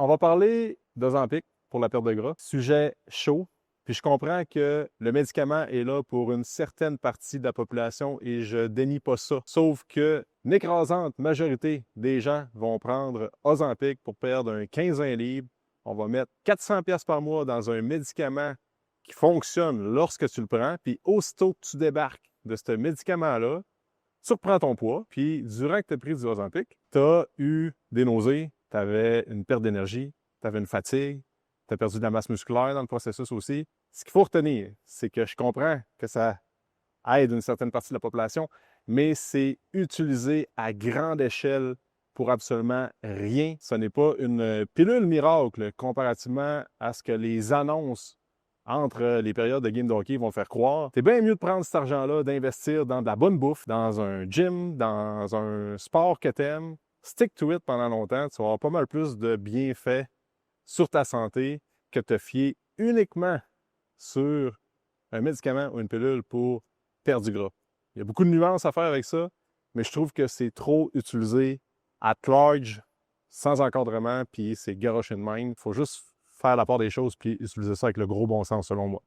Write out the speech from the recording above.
On va parler d'Ozempic pour la perte de gras. Sujet chaud. Puis je comprends que le médicament est là pour une certaine partie de la population et je dénie pas ça. Sauf que l'écrasante majorité des gens vont prendre Ozempic pour perdre un 15-20 livres. On va mettre 400$ par mois dans un médicament qui fonctionne lorsque tu le prends. Puis aussitôt que tu débarques de ce médicament-là, tu reprends ton poids. Puis durant que tu as pris du Ozempic, tu as eu des nausées, tu avais une perte d'énergie, tu avais une fatigue, tu as perdu de la masse musculaire dans le processus aussi. Ce qu'il faut retenir, c'est que je comprends que ça aide une certaine partie de la population, mais c'est utilisé à grande échelle pour absolument rien. Ce n'est pas une pilule miracle comparativement à ce que les annonces entre les périodes de game de hockey vont faire croire. C'est bien mieux de prendre cet argent-là, d'investir dans de la bonne bouffe, dans un gym, dans un sport que tu aimes. Stick to it pendant longtemps. Tu vas avoir pas mal plus de bienfaits sur ta santé que te fier uniquement sur un médicament ou une pilule pour perdre du gras. Il y a beaucoup de nuances à faire avec ça, mais je trouve que c'est trop utilisé at large, sans encadrement, puis c'est garoché de même. Il faut juste faire la part des choses puis utiliser ça avec le gros bon sens, selon moi.